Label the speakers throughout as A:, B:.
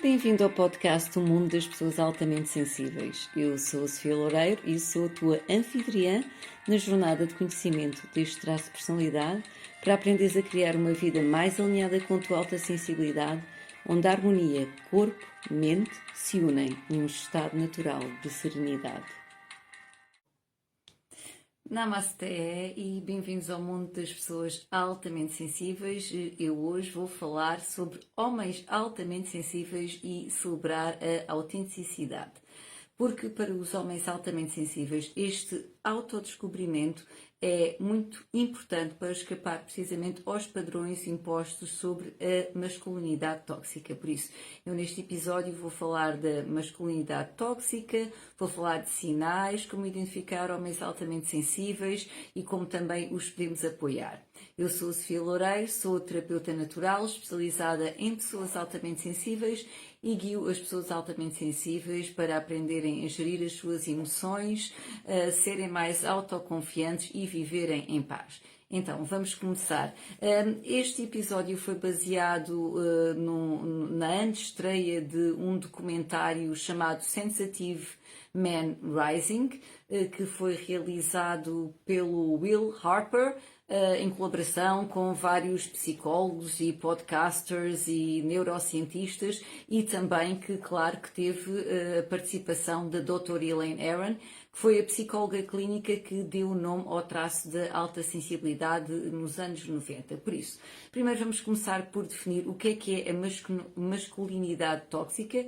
A: Bem-vindo ao podcast do Mundo das Pessoas Altamente Sensíveis. Eu sou a Sofia Loureiro e sou a tua anfitriã na jornada de conhecimento deste traço de personalidade para aprenderes a criar uma vida mais alinhada com a tua alta sensibilidade, onde a harmonia corpo-mente se unem num estado natural de serenidade. Namasté e bem-vindos ao mundo das pessoas altamente sensíveis. Eu hoje vou falar sobre homens altamente sensíveis e celebrar a autenticidade. Porque para os homens altamente sensíveis este autodescobrimento é muito importante para escapar precisamente aos padrões impostos sobre a masculinidade tóxica. Por isso, eu neste episódio vou falar da masculinidade tóxica, vou falar de sinais, como identificar homens altamente sensíveis e como também os podemos apoiar. Eu sou a Sofia Loureiro, sou terapeuta natural especializada em pessoas altamente sensíveis e guio as pessoas altamente sensíveis para aprenderem a gerir as suas emoções, a serem mais autoconfiantes e viverem em paz. Então, vamos começar. Este episódio foi baseado na antestreia de um documentário chamado Sensitive Man Rising, que foi realizado pelo Will Harper, em colaboração com vários psicólogos e podcasters e neurocientistas e também que, claro, que teve a participação da Dra. Elaine Aron, que foi a psicóloga clínica que deu o nome ao traço da alta sensibilidade nos anos 90. Por isso, primeiro vamos começar por definir o que é a masculinidade tóxica.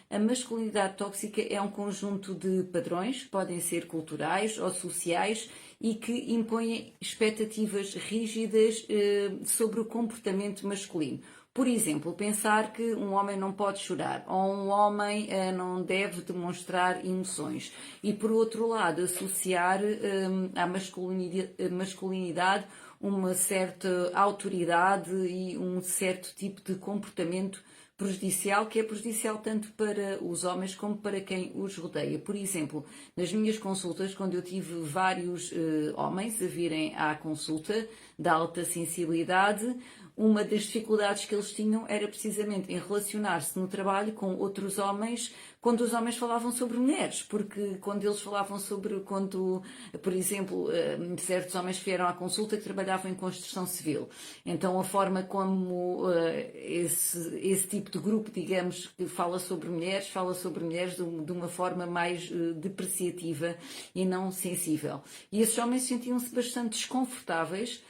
A: A masculinidade tóxica é um conjunto de padrões que podem ser culturais ou sociais e que impõem expectativas rígidas sobre o comportamento masculino. Por exemplo, pensar que um homem não pode chorar ou um homem não deve demonstrar emoções. E, por outro lado, associar à masculinidade uma certa autoridade e um certo tipo de comportamento prejudicial, que é prejudicial tanto para os homens como para quem os rodeia. Por exemplo, nas minhas consultas, quando eu tive vários homens a virem à consulta da alta sensibilidade, uma das dificuldades que eles tinham era precisamente em relacionar-se no trabalho com outros homens, quando os homens falavam sobre mulheres, porque quando eles falavam sobre, por exemplo, certos homens que vieram à consulta que trabalhavam em construção civil, então a forma como esse tipo de grupo, digamos, que fala sobre mulheres de uma forma mais depreciativa e não sensível. E esses homens sentiam-se bastante desconfortáveis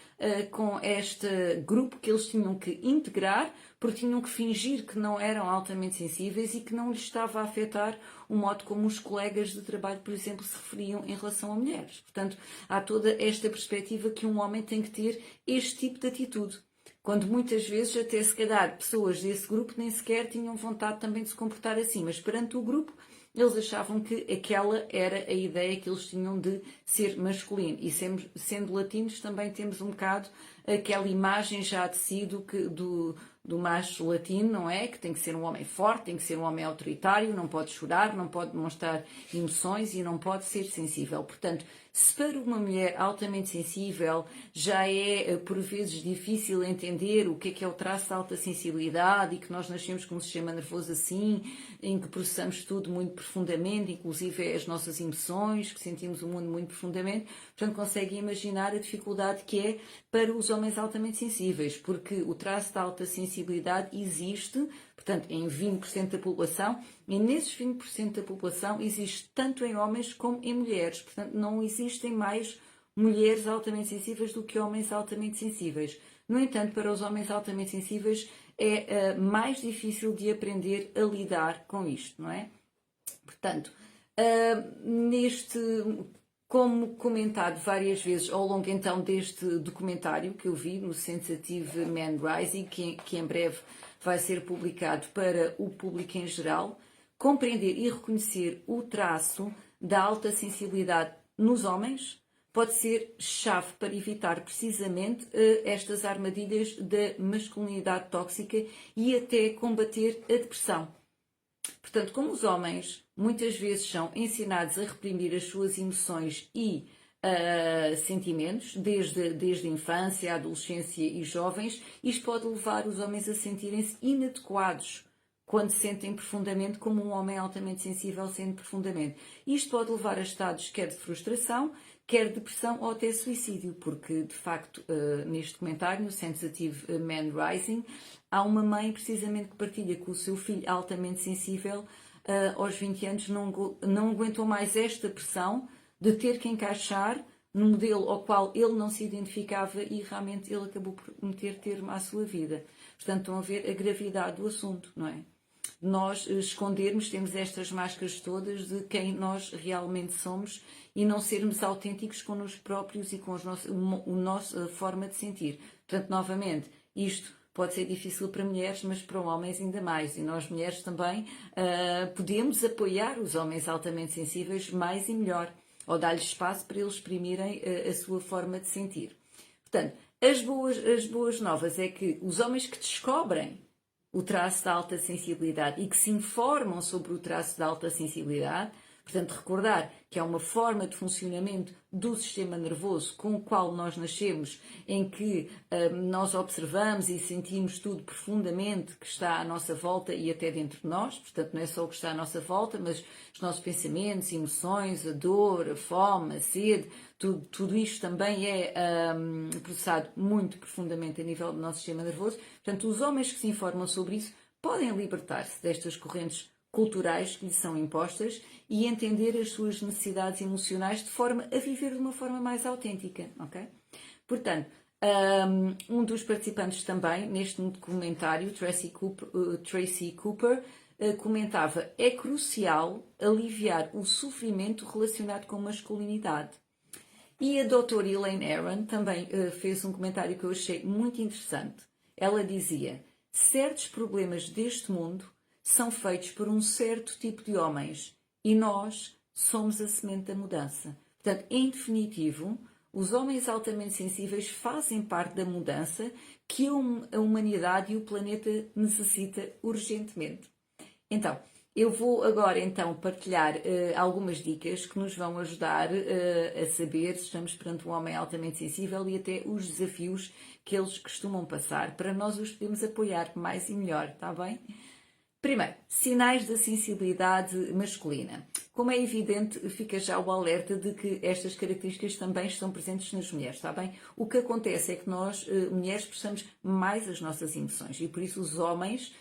A: com este grupo que eles tinham que integrar, porque tinham que fingir que não eram altamente sensíveis e que não lhes estava a afetar o modo como os colegas de trabalho, por exemplo, se referiam em relação a mulheres. Portanto, há toda esta perspectiva que um homem tem que ter este tipo de atitude. Quando muitas vezes, até se calhar, pessoas desse grupo nem sequer tinham vontade também de se comportar assim, mas perante o grupo, eles achavam que aquela era a ideia que eles tinham de ser masculino. E sendo latinos também temos um bocado aquela imagem já de si do macho latino, não é? Que tem que ser um homem forte, tem que ser um homem autoritário, não pode chorar, não pode demonstrar emoções e não pode ser sensível. Portanto, se para uma mulher altamente sensível já é por vezes difícil entender o que é o traço de alta sensibilidade e que nós nascemos com um sistema nervoso assim, em que processamos tudo muito profundamente, inclusive as nossas emoções, que sentimos o mundo muito profundamente, portanto conseguem imaginar a dificuldade que é para os homens altamente sensíveis, porque o traço de alta sensibilidade existe, portanto, em 20% da população, e nesses 20% da população existe tanto em homens como em mulheres. Portanto, não existem mais mulheres altamente sensíveis do que homens altamente sensíveis. No entanto, para os homens altamente sensíveis é mais difícil de aprender a lidar com isto, não é? Portanto, como comentado várias vezes ao longo então deste documentário que eu vi no Sensitive Man Rising, que em breve vai ser publicado para o público em geral, compreender e reconhecer o traço da alta sensibilidade nos homens pode ser chave para evitar precisamente estas armadilhas da masculinidade tóxica e até combater a depressão. Portanto, como os homens muitas vezes são ensinados a reprimir as suas emoções e sentimentos, desde a infância, a adolescência e jovens, isto pode levar os homens a sentirem-se inadequados quando se sentem profundamente como um homem altamente sensível sente profundamente. Isto pode levar a estados quer de frustração, quer de depressão ou até suicídio, porque de facto neste comentário, no Sensitive Man Rising, há uma mãe precisamente que partilha com o seu filho altamente sensível aos 20 anos não aguentou mais esta pressão de ter que encaixar num modelo ao qual ele não se identificava e realmente ele acabou por meter termo à sua vida. Portanto, estão a ver a gravidade do assunto, não é? Nós escondermos, temos estas máscaras todas de quem nós realmente somos e não sermos autênticos connosco próprios e com a nossa forma de sentir. Portanto, novamente, isto pode ser difícil para mulheres, mas para homens ainda mais. E nós, mulheres, também podemos apoiar os homens altamente sensíveis mais e melhor, ou dar-lhes espaço para eles exprimirem a sua forma de sentir. Portanto, as boas novas é que os homens que descobrem o traço de alta sensibilidade e que se informam sobre o traço de alta sensibilidade, portanto, recordar que é uma forma de funcionamento do sistema nervoso com o qual nós nascemos, em que nós observamos e sentimos tudo profundamente que está à nossa volta e até dentro de nós, portanto, não é só o que está à nossa volta, mas os nossos pensamentos, emoções, a dor, a fome, a sede, tudo isto também é processado muito profundamente a nível do nosso sistema nervoso. Portanto, os homens que se informam sobre isso podem libertar-se destas correntes culturais que lhes são impostas e entender as suas necessidades emocionais de forma a viver de uma forma mais autêntica, ok? Portanto, um dos participantes também, neste documentário, Tracy Cooper, comentava: é crucial aliviar o sofrimento relacionado com masculinidade. E a doutora Elaine Aron também fez um comentário que eu achei muito interessante. Ela dizia: certos problemas deste mundo são feitos por um certo tipo de homens e nós somos a semente da mudança. Portanto, em definitivo, os homens altamente sensíveis fazem parte da mudança que a humanidade e o planeta necessita urgentemente. Então, eu vou agora então partilhar algumas dicas que nos vão ajudar a saber se estamos perante um homem altamente sensível e até os desafios que eles costumam passar para nós os podermos apoiar mais e melhor, está bem? Primeiro, sinais da sensibilidade masculina. Como é evidente, fica já o alerta de que estas características também estão presentes nas mulheres, está bem? O que acontece é que nós, mulheres, expressamos mais as nossas emoções e por isso os homens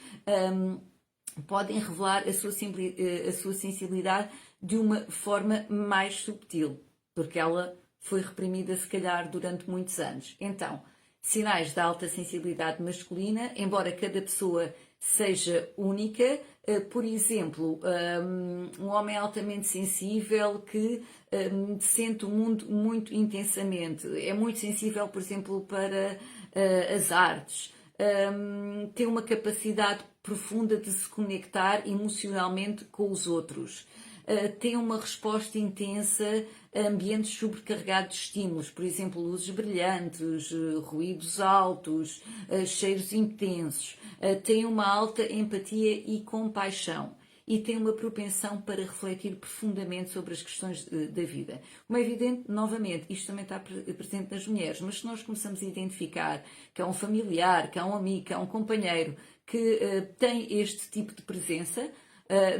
A: podem revelar a sua sensibilidade de uma forma mais subtil, porque ela foi reprimida, se calhar, durante muitos anos. Então, sinais de alta sensibilidade masculina, embora cada pessoa seja única, por exemplo, um homem altamente sensível que sente o mundo muito intensamente, é muito sensível, por exemplo, para as artes, tem uma capacidade profunda de se conectar emocionalmente com os outros, tem uma resposta intensa a ambientes sobrecarregados de estímulos, por exemplo, luzes brilhantes, ruídos altos, cheiros intensos, tem uma alta empatia e compaixão e tem uma propensão para refletir profundamente sobre as questões da vida. Como é evidente, novamente, isto também está presente nas mulheres, mas se nós começamos a identificar que há um familiar, que há um amigo, que há um companheiro que tem este tipo de presença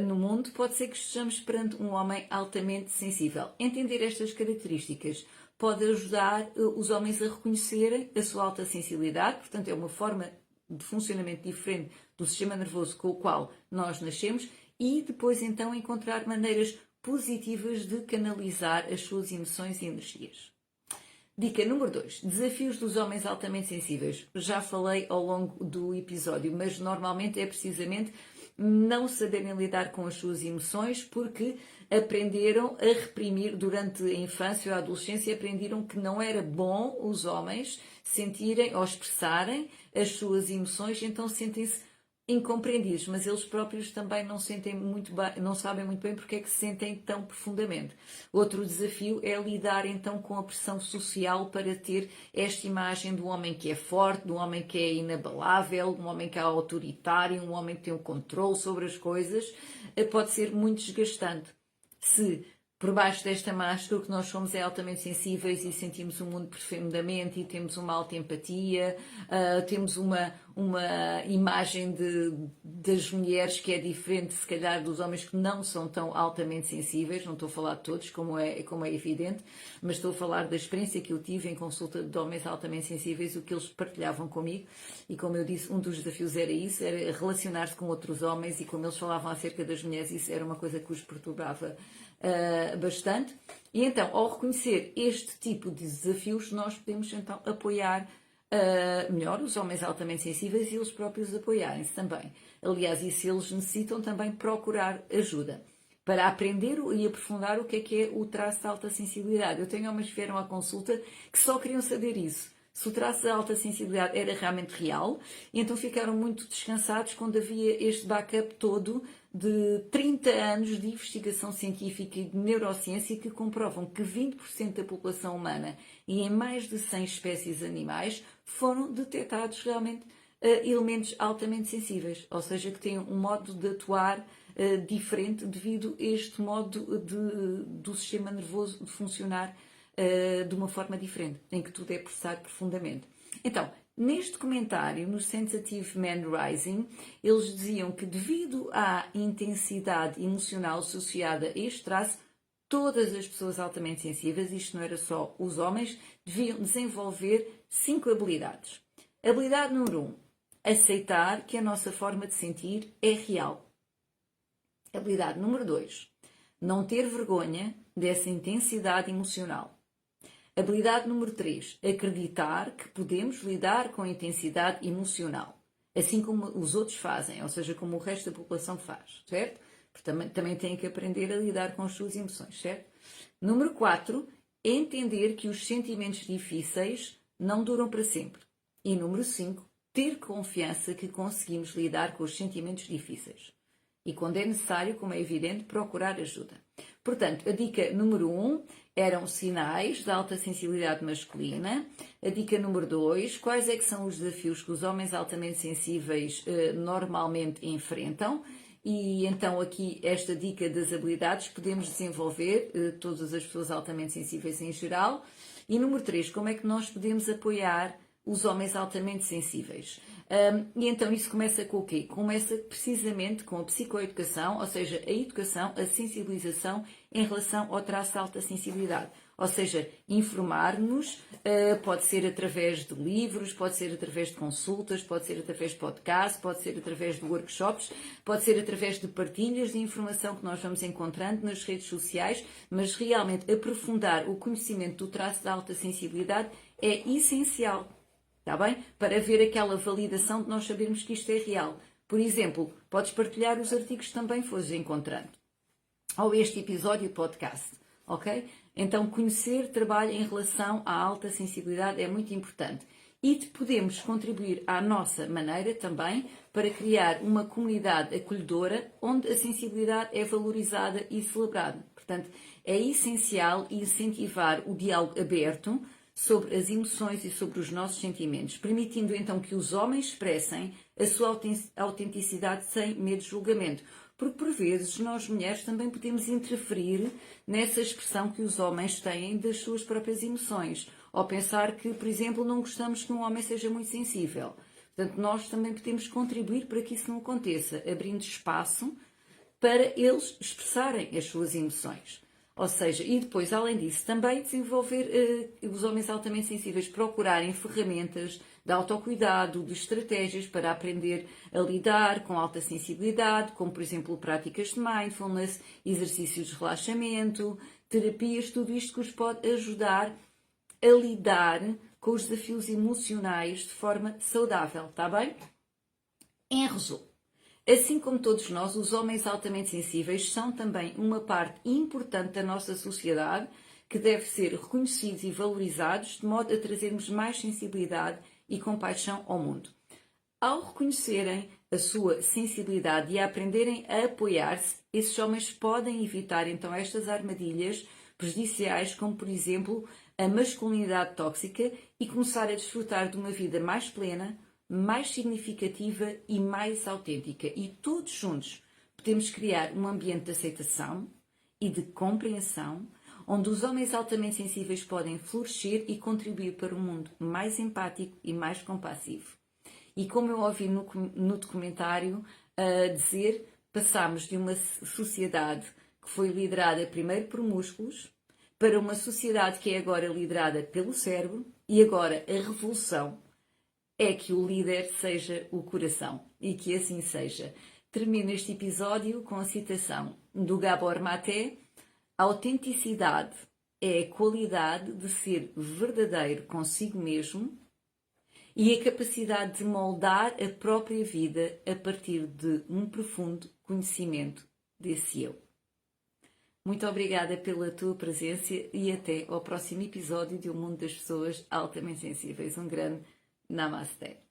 A: no mundo, pode ser que estejamos perante um homem altamente sensível. Entender estas características pode ajudar os homens a reconhecerem a sua alta sensibilidade, portanto é uma forma de funcionamento diferente do sistema nervoso com o qual nós nascemos e depois então encontrar maneiras positivas de canalizar as suas emoções e energias. Dica número 2. Desafios dos homens altamente sensíveis. Já falei ao longo do episódio, mas normalmente é precisamente não saberem lidar com as suas emoções porque aprenderam a reprimir durante a infância ou a adolescência, aprenderam que não era bom os homens sentirem ou expressarem as suas emoções, então sentem-se incompreendidos, mas eles próprios também não sentem muito bem, não sabem muito bem porque é que se sentem tão profundamente. Outro desafio é lidar então com a pressão social para ter esta imagem do homem que é forte, do homem que é inabalável, um homem que é autoritário, um homem que tem o controle sobre as coisas, pode ser muito desgastante. Se por baixo desta máscara, o que nós somos é altamente sensíveis e sentimos o mundo profundamente e temos uma alta empatia, temos uma imagem das mulheres que é diferente, se calhar, dos homens que não são tão altamente sensíveis. Não estou a falar de todos, como é evidente, mas estou a falar da experiência que eu tive em consulta de homens altamente sensíveis, o que eles partilhavam comigo. E como eu disse, um dos desafios era isso, era relacionar-se com outros homens, e como eles falavam acerca das mulheres, isso era uma coisa que os perturbava bastante. E então, ao reconhecer este tipo de desafios, nós podemos então apoiar melhor os homens altamente sensíveis e eles próprios apoiarem-se também. Aliás, e se eles necessitam também procurar ajuda para aprender e aprofundar o que é o traço de alta sensibilidade. Eu tenho homens que vieram à consulta que só queriam saber isso, se o traço de alta sensibilidade era realmente real, e então ficaram muito descansados quando havia este backup todo de 30 anos de investigação científica e de neurociência que comprovam que 20% da população humana e em mais de 100 espécies animais foram detectados realmente elementos altamente sensíveis, ou seja, que têm um modo de atuar diferente devido a este modo do sistema nervoso de funcionar de uma forma diferente, em que tudo é processado profundamente. Então, neste documentário, no Sensitive Man Rising, eles diziam que devido à intensidade emocional associada a este traço, todas as pessoas altamente sensíveis, isto não era só os homens, deviam desenvolver 5 habilidades. Habilidade número 1, aceitar que a nossa forma de sentir é real. Habilidade número 2, não ter vergonha dessa intensidade emocional. Habilidade número 3, acreditar que podemos lidar com a intensidade emocional, assim como os outros fazem, ou seja, como o resto da população faz, certo? Porque também têm que aprender a lidar com as suas emoções, certo? Número 4, entender que os sentimentos difíceis não duram para sempre. E número 5, ter confiança que conseguimos lidar com os sentimentos difíceis. E quando é necessário, como é evidente, procurar ajuda. Portanto, a dica número 1 eram sinais de alta sensibilidade masculina. A dica número 2, quais é que são os desafios que os homens altamente sensíveis normalmente enfrentam. E então aqui esta dica das habilidades podemos desenvolver, todas as pessoas altamente sensíveis em geral. E número 3, como é que nós podemos apoiar os homens altamente sensíveis? E então isso começa com o quê? Começa precisamente com a psicoeducação, ou seja, a educação, a sensibilização em relação ao traço de alta sensibilidade. Ou seja, informar-nos, pode ser através de livros, pode ser através de consultas, pode ser através de podcasts, pode ser através de workshops, pode ser através de partilhas de informação que nós vamos encontrando nas redes sociais, mas realmente aprofundar o conhecimento do traço de alta sensibilidade é essencial. Está bem? Para ver aquela validação de nós sabermos que isto é real. Por exemplo, podes partilhar os artigos que também fores encontrando. Ou este episódio podcast, ok? Então, conhecer trabalho em relação à alta sensibilidade é muito importante. E podemos contribuir à nossa maneira também para criar uma comunidade acolhedora onde a sensibilidade é valorizada e celebrada. Portanto, é essencial incentivar o diálogo aberto sobre as emoções e sobre os nossos sentimentos, permitindo então que os homens expressem a sua autenticidade sem medo de julgamento. Porque por vezes nós mulheres também podemos interferir nessa expressão que os homens têm das suas próprias emoções, ou pensar que, por exemplo, não gostamos que um homem seja muito sensível. Portanto, nós também podemos contribuir para que isso não aconteça, abrindo espaço para eles expressarem as suas emoções. Ou seja, e depois, além disso, também desenvolver os homens altamente sensíveis procurarem ferramentas de autocuidado, de estratégias para aprender a lidar com alta sensibilidade, como, por exemplo, práticas de mindfulness, exercícios de relaxamento, terapias, tudo isto que os pode ajudar a lidar com os desafios emocionais de forma saudável, está bem? Em resumo, assim como todos nós, os homens altamente sensíveis são também uma parte importante da nossa sociedade que deve ser reconhecidos e valorizados de modo a trazermos mais sensibilidade e compaixão ao mundo. Ao reconhecerem a sua sensibilidade e a aprenderem a apoiar-se, esses homens podem evitar então estas armadilhas prejudiciais, como por exemplo a masculinidade tóxica, e começar a desfrutar de uma vida mais plena, mais significativa e mais autêntica. E todos juntos podemos criar um ambiente de aceitação e de compreensão, onde os homens altamente sensíveis podem florescer e contribuir para um mundo mais empático e mais compassivo. E como eu ouvi no documentário dizer, passámos de uma sociedade que foi liderada primeiro por músculos para uma sociedade que é agora liderada pelo cérebro, e agora a revolução é que o líder seja o coração, e que assim seja. Termino este episódio com a citação do Gabor Maté: a autenticidade é a qualidade de ser verdadeiro consigo mesmo e a capacidade de moldar a própria vida a partir de um profundo conhecimento desse eu. Muito obrigada pela tua presença e até ao próximo episódio de O Mundo das Pessoas Altamente Sensíveis. Um grande Namaste.